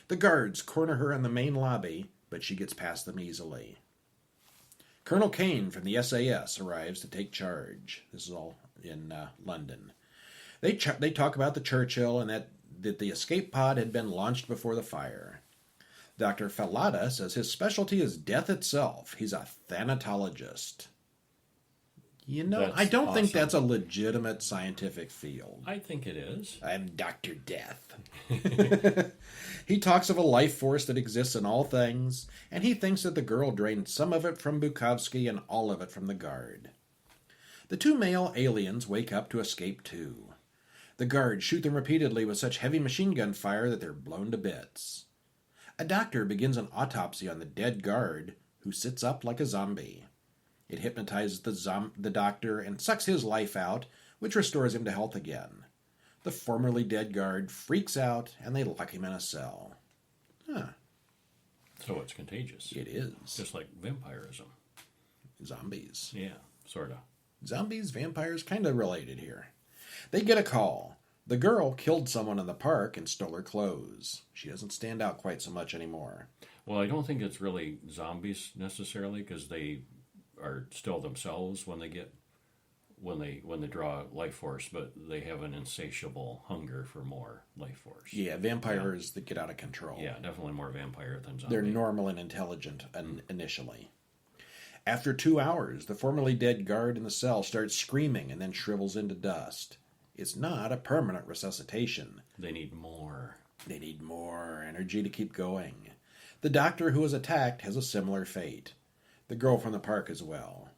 The guards corner her in the main lobby, but she gets past them easily. Colonel Kane from the SAS arrives to take charge. This is all in London. They talk about the Churchill and that the escape pod had been launched before the fire. Dr. Fallada says his specialty is death itself. He's a thanatologist. You know, That's I don't think awesome. that's a legitimate scientific field. I think it is. I'm Dr. Death. He talks of a life force that exists in all things, and he thinks that the girl drained some of it from Bukovsky and all of it from the guard. The 2 male aliens wake up to escape too. The guards shoot them repeatedly with such heavy machine gun fire that they're blown to bits. A doctor begins an autopsy on the dead guard, who sits up like a zombie. It hypnotizes the doctor and sucks his life out, which restores him to health again. The formerly dead guard freaks out, and they lock him in a cell. Huh. So it's contagious. It is. Just like vampirism. Zombies. Yeah, sort of. Zombies, vampires, kind of related here. They get a call. The girl killed someone in the park and stole her clothes. She doesn't stand out quite so much anymore. Well, I don't think it's really zombies necessarily, because they are still themselves when they draw life force, but they have an insatiable hunger for more life force. Yeah, vampires that get out of control. Yeah, definitely more vampire than zombie. They're normal and intelligent initially. After 2 hours, the formerly dead guard in the cell starts screaming and then shrivels into dust. It's not a permanent resuscitation. They need more. They need more energy to keep going. The doctor who was attacked has a similar fate. The girl from the park as well.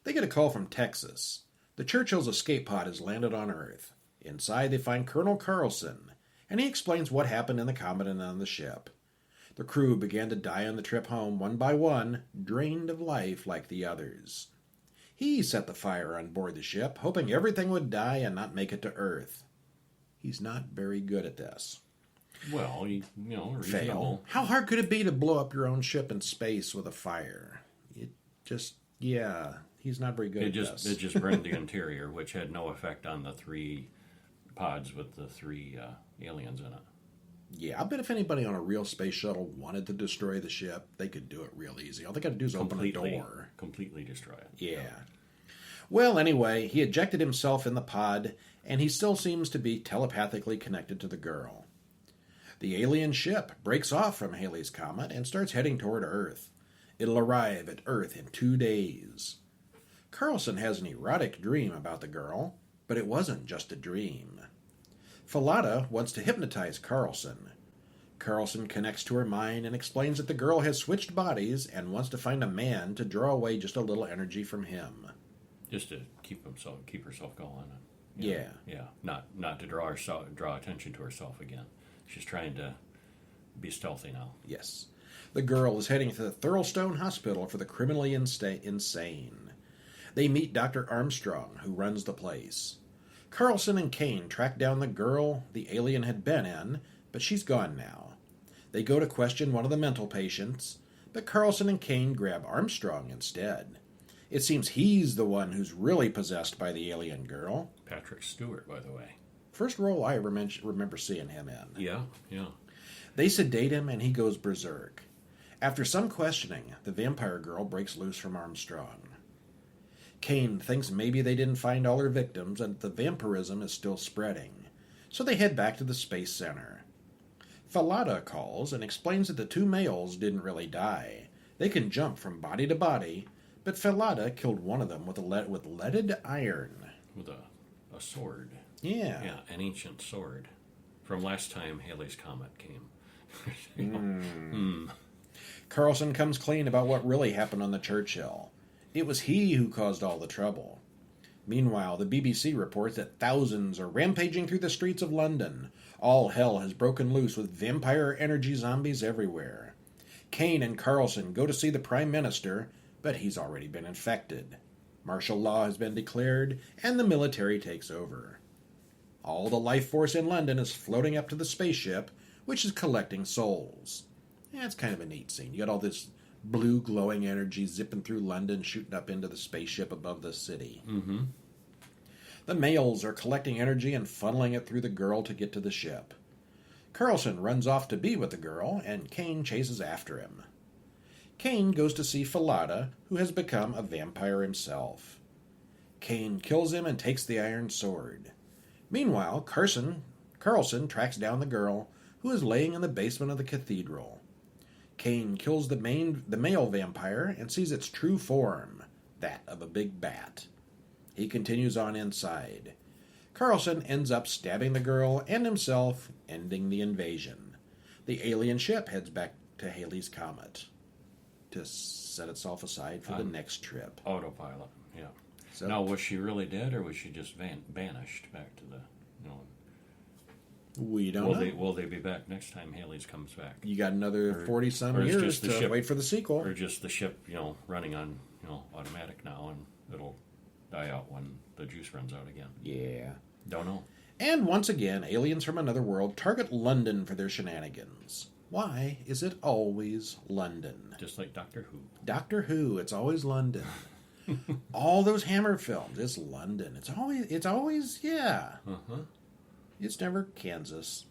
They get a call from Texas. The Churchill's escape pod has landed on Earth. Inside they find Colonel Carlson, and he explains what happened in the comet and on the ship. The crew began to die on the trip home one by one, drained of life like the others. He set the fire on board the ship, hoping everything would die and not make it to Earth. He's not very good at this. Well, reasonable. Fail. How hard could it be to blow up your own ship in space with a fire? He's not very good at this. It just burned the interior, which had no effect on the 3 pods with the 3 aliens in it. Yeah, I bet if anybody on a real space shuttle wanted to destroy the ship, they could do it real easy. All they got to do is open a door. Completely destroy it. Yeah. Well, anyway, he ejected himself in the pod, and he still seems to be telepathically connected to the girl. The alien ship breaks off from Halley's Comet and starts heading toward Earth. It'll arrive at Earth in 2 days. Carlson has an erotic dream about the girl, but it wasn't just a dream. Falada wants to hypnotize Carlson. Carlson connects to her mind and explains that the girl has switched bodies and wants to find a man to draw away just a little energy from him. Just to keep herself going. Yeah. Yeah. Not to draw attention to herself again. She's trying to be stealthy now. Yes. The girl is heading to the Thurlstone Hospital for the criminally insane. They meet Dr. Armstrong, who runs the place. Carlson and Kane track down the girl the alien had been in, but she's gone now. They go to question one of the mental patients, but Carlson and Kane grab Armstrong instead. It seems he's the one who's really possessed by the alien girl. Patrick Stewart, by the way. First role I ever remember seeing him in. Yeah. They sedate him and he goes berserk. After some questioning, the vampire girl breaks loose from Armstrong. Kane thinks maybe they didn't find all her victims and the vampirism is still spreading, so they head back to the Space Center. Falada calls and explains that the two males didn't really die. They can jump from body to body, but Falada killed one of them with leaded iron. With a sword. Yeah. Yeah, an ancient sword. From last time Halley's Comet came. Carlson comes clean about what really happened on the Churchill. It was he who caused all the trouble. Meanwhile, the BBC reports that thousands are rampaging through the streets of London. All hell has broken loose with vampire energy zombies everywhere. Kane and Carlson go to see the Prime Minister, but he's already been infected. Martial law has been declared, and the military takes over. All the Lifeforce in London is floating up to the spaceship, which is collecting souls. Yeah, it's kind of a neat scene. You got all this blue glowing energy zipping through London, shooting up into the spaceship above the city. Mm-hmm. The males are collecting energy and funneling it through the girl to get to the ship. Carlson runs off to be with the girl, and Kane chases after him. Kane goes to see Falada, who has become a vampire himself. Kane kills him and takes the iron sword. Meanwhile, Carlson tracks down the girl, who is laying in the basement of the cathedral. Kane kills the male vampire and sees its true form, that of a big bat. He continues on inside. Carlson ends up stabbing the girl and himself, ending the invasion. The alien ship heads back to Halley's Comet to set itself aside for the next trip. Autopilot, yeah. So, now, was she really dead, or was she just banished back to the... We don't know. Will they be back next time Halley's comes back? You got another 40-some years to wait for the sequel. Or just the ship, running on, automatic now, and it'll die out when the juice runs out again. Yeah. Don't know. And once again, aliens from another world target London for their shenanigans. Why is it always London? Just like Doctor Who. Doctor Who, it's always London. All those Hammer films, it's London. It's always, yeah. Uh-huh. It's never Kansas.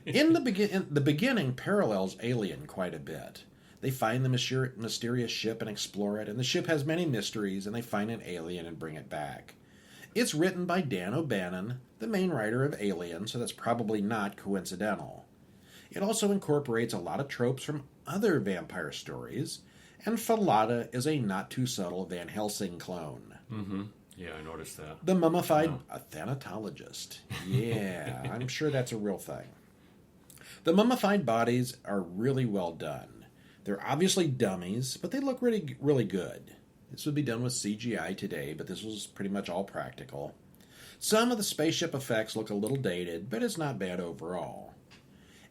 In the beginning parallels Alien quite a bit. They find the mysterious ship and explore it, and the ship has many mysteries, and they find an alien and bring it back. It's written by Dan O'Bannon, the main writer of Alien, so that's probably not coincidental. It also incorporates a lot of tropes from other vampire stories, and Falada is a not-too-subtle Van Helsing clone. Mm-hmm. Yeah, I noticed that. The mummified a thanatologist. Yeah, I'm sure that's a real thing. The mummified bodies are really well done. They're obviously dummies, but they look really, really good. This would be done with CGI today, but this was pretty much all practical. Some of the spaceship effects look a little dated, but it's not bad overall.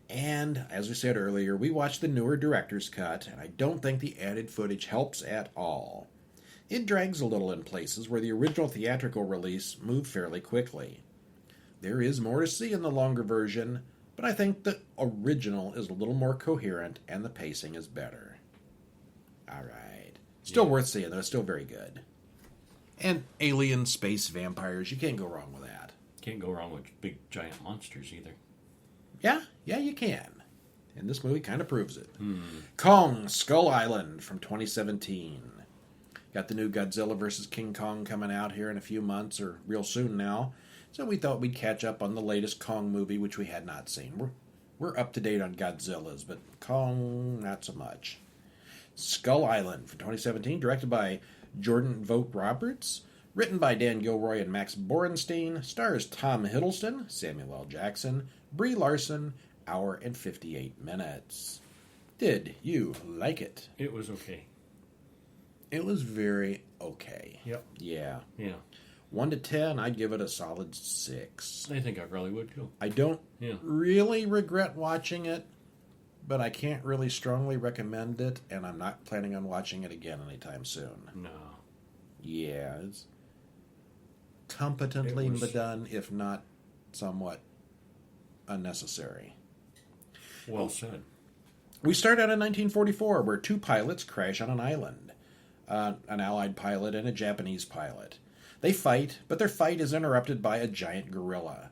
And, as we said earlier, we watched the newer director's cut, and I don't think the added footage helps at all. It drags a little in places where the original theatrical release moved fairly quickly. There is more to see in the longer version, but I think the original is a little more coherent and the pacing is better. Alright. Still worth seeing, though. It's still very good. And alien space vampires, you can't go wrong with that. Can't go wrong with big giant monsters either. Yeah, you can. And this movie kind of proves it. Kong, Skull Island from 2017. Got the new Godzilla vs. King Kong coming out here in a few months, or real soon now. So we thought we'd catch up on the latest Kong movie, which we had not seen. We're up to date on Godzillas, but Kong, not so much. Skull Island from 2017, directed by Jordan Vogt Roberts, Written by Dan Gilroy and Max Borenstein, stars Tom Hiddleston, Samuel L. Jackson, Brie Larson, hour and 58 minutes. Did you like it? It was okay. It was very okay. Yep. Yeah. Yeah. 1 to 10, I'd give it a solid 6. I think I probably would too. I don't really regret watching it, but I can't really strongly recommend it, and I'm not planning on watching it again anytime soon. No. Yeah, it's competently done, if not somewhat unnecessary. Well said. We start out in 1944, where 2 pilots crash on an island. An Allied pilot and a Japanese pilot. They fight, but their fight is interrupted by a giant gorilla.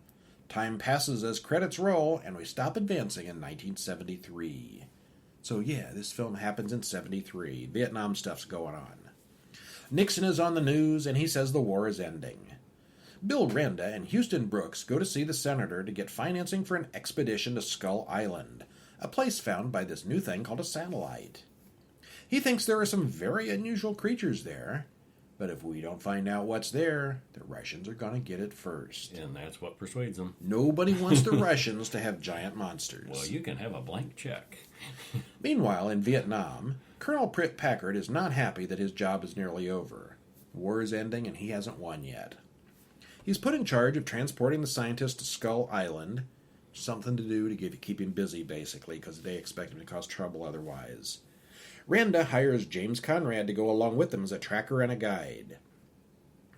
Time passes as credits roll, and we stop advancing in 1973. So yeah, this film happens in 73. Vietnam stuff's going on. Nixon is on the news, and he says the war is ending. Bill Randa and Houston Brooks go to see the senator to get financing for an expedition to Skull Island, a place found by this new thing called a satellite. He thinks there are some very unusual creatures there, but if we don't find out what's there, the Russians are going to get it first. And that's what persuades them. Nobody wants the Russians to have giant monsters. Well, you can have a blank check. Meanwhile, in Vietnam, Colonel Pritt Packard is not happy that his job is nearly over. The war is ending and he hasn't won yet. He's put in charge of transporting the scientists to Skull Island. Something to do to keep him busy, basically, because they expect him to cause trouble otherwise. Randa hires James Conrad to go along with them as a tracker and a guide.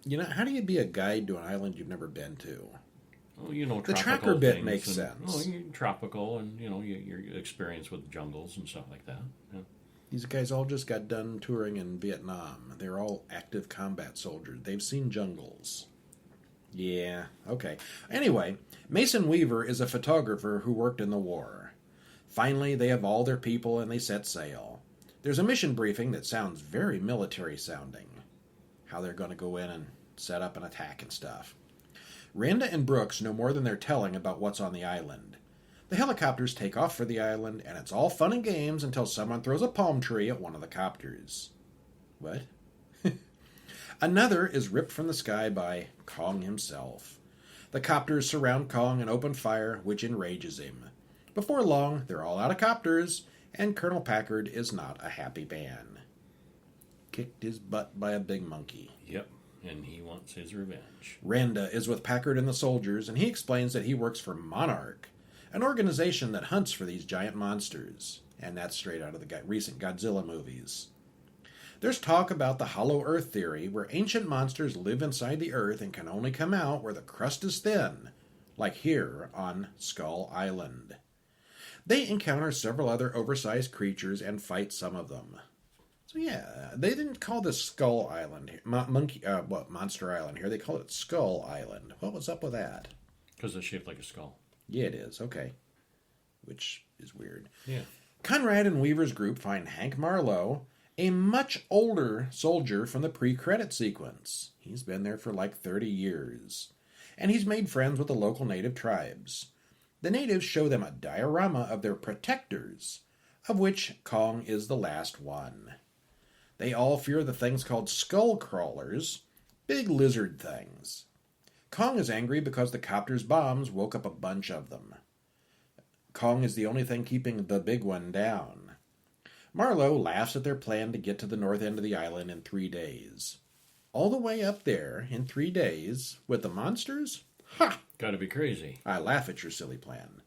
You know, how do you be a guide to an island you've never been to? Well, you know, the tracker bit makes sense. Well, you're tropical, and you know your experience with jungles and stuff like that. Yeah. These guys all just got done touring in Vietnam. They're all active combat soldiers. They've seen jungles. Yeah, okay. Anyway, Mason Weaver is a photographer who worked in the war. Finally, they have all their people and they set sail. There's a mission briefing that sounds very military sounding. How they're going to go in and set up an attack and stuff. Randa and Brooks know more than they're telling about what's on the island. The helicopters take off for the island, and it's all fun and games until someone throws a palm tree at one of the copters. What? Another is ripped from the sky by Kong himself. The copters surround Kong and open fire, which enrages him. Before long, they're all out of copters, and Colonel Packard is not a happy man. Kicked his butt by a big monkey. Yep, and he wants his revenge. Randa is with Packard and the soldiers, and he explains that he works for Monarch, an organization that hunts for these giant monsters. And that's straight out of the recent Godzilla movies. There's talk about the hollow earth theory, where ancient monsters live inside the earth and can only come out where the crust is thin, like here on Skull Island. They encounter several other oversized creatures and fight some of them. So yeah, they didn't call this Skull Island, Monster Island here. They call it Skull Island. What was up with that? Because it's shaped like a skull. Yeah, it is. Okay. Which is weird. Yeah. Conrad and Weaver's group find Hank Marlowe, a much older soldier from the pre-credit sequence. He's been there for like 30 years. And he's made friends with the local native tribes. The natives show them a diorama of their protectors, of which Kong is the last one. They all fear the things called skull crawlers, big lizard things. Kong is angry because the copter's bombs woke up a bunch of them. Kong is the only thing keeping the big one down. Marlowe laughs at their plan to get to the north end of the island in 3 days. All the way up there in 3 days with the monsters? Ha! Gotta be crazy. I laugh at your silly plan.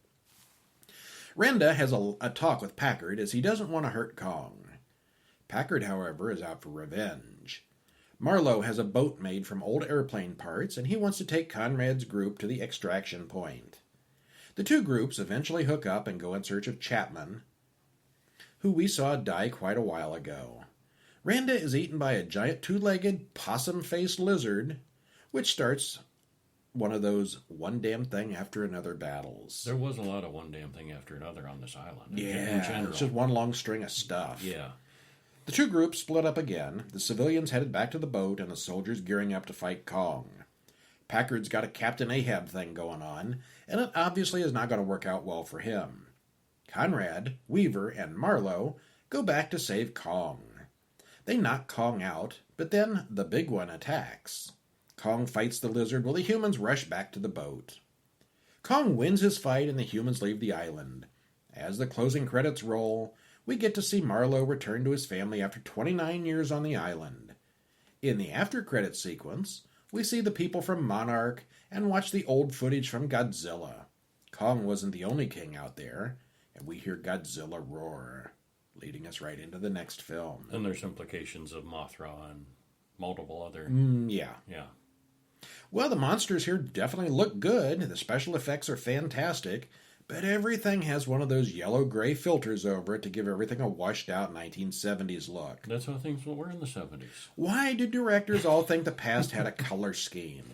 Randa has a talk with Packard as he doesn't want to hurt Kong. Packard, however, is out for revenge. Marlowe has a boat made from old airplane parts, and he wants to take Conrad's group to the extraction point. The two groups eventually hook up and go in search of Chapman, who we saw die quite a while ago. Randa is eaten by a giant two-legged, possum-faced lizard, which starts one of those one damn thing after another battles. There was a lot of one damn thing after another on this island. Yeah, in general. it's just one long string of stuff. Yeah. The two groups split up again, the civilians headed back to the boat, and the soldiers gearing up to fight Kong. Packard's got a Captain Ahab thing going on, and it obviously is not going to work out well for him. Conrad, Weaver, and Marlowe go back to save Kong. They knock Kong out, but then the big one attacks. Kong fights the lizard while the humans rush back to the boat. Kong wins his fight and the humans leave the island. As the closing credits roll, we get to see Marlowe return to his family after 29 years on the island. In the after-credits sequence, we see the people from Monarch and watch the old footage from Godzilla. Kong wasn't the only king out there, and we hear Godzilla roar, leading us right into the next film. And there's implications of Mothra and multiple other... Yeah. Yeah. Well, the monsters here definitely look good. The special effects are fantastic, but everything has one of those yellow-gray filters over it to give everything a washed-out 1970s look. That's how things were in the 70s. Why do directors all think the past had a color scheme?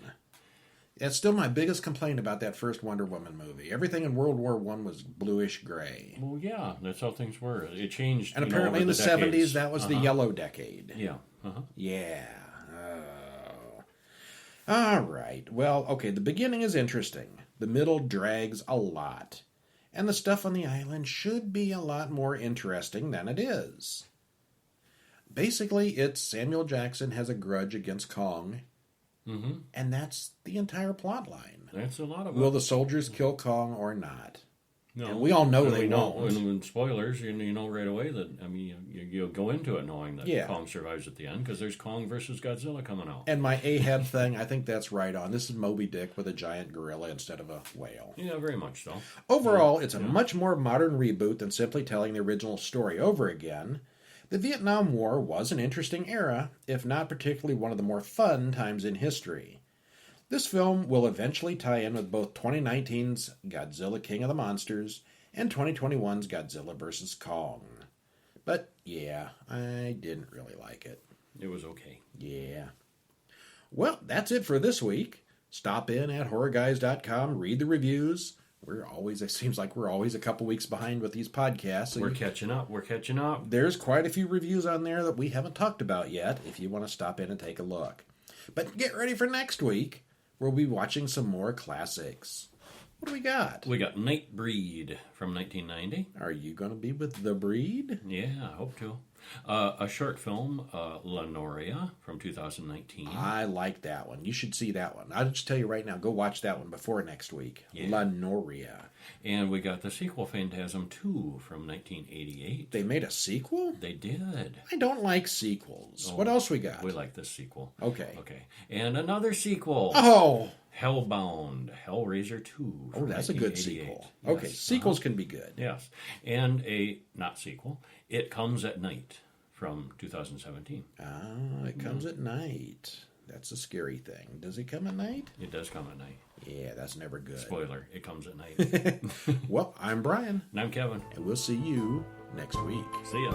That's still my biggest complaint about that first Wonder Woman movie. Everything in World War I was bluish-gray. Well, yeah, that's how things were. It changed. And apparently in the 70s, that was the yellow decade. Yeah. Yeah. All right. Well, okay, the beginning is interesting. The middle drags a lot. And the stuff on the island should be a lot more interesting than it is. Basically, it's Samuel Jackson has a grudge against Kong. Mm-hmm. And that's the entire plot line. That's a lot of it. Will the soldiers kill Kong or not? No. And we all know they won't. And spoilers, you know right away that, I mean, you'll go into it knowing that Kong survives at the end, because there's Kong versus Godzilla coming out. And my Ahab thing, I think that's right on. This is Moby Dick with a giant gorilla instead of a whale. Yeah, very much so. Overall, it's a much more modern reboot than simply telling the original story over again. The Vietnam War was an interesting era, if not particularly one of the more fun times in history. This film will eventually tie in with both 2019's Godzilla King of the Monsters and 2021's Godzilla vs. Kong. But, yeah, I didn't really like it. It was okay. Yeah. Well, that's it for this week. Stop in at horrorguys.com, read the reviews. It seems like we're always a couple weeks behind with these podcasts. So we're catching up. There's quite a few reviews on there that we haven't talked about yet, if you want to stop in and take a look. But get ready for next week. We'll be watching some more classics. What do we got? We got Nightbreed from 1990. Are you going to be with The Breed? Yeah, I hope to. A short film, Noria from 2019. I like that one. You should see that one. I'll just tell you right now, go watch that one before next week. Yeah. Noria. And we got the sequel, Phantasm II from 1988. They made a sequel? They did. I don't like sequels. What else we got? We like this sequel. Okay. And another sequel. Oh! Hellbound, Hellraiser II. Oh, that's a good sequel. Yes. Okay, sequels can be good. Yes. And a not sequel, It Comes at Night from 2017. It comes at night. That's a scary thing. Does it come at night? It does come at night. Yeah, that's never good. Spoiler, it comes at night. Well, I'm Brian. And I'm Kevin. And we'll see you next week. See ya.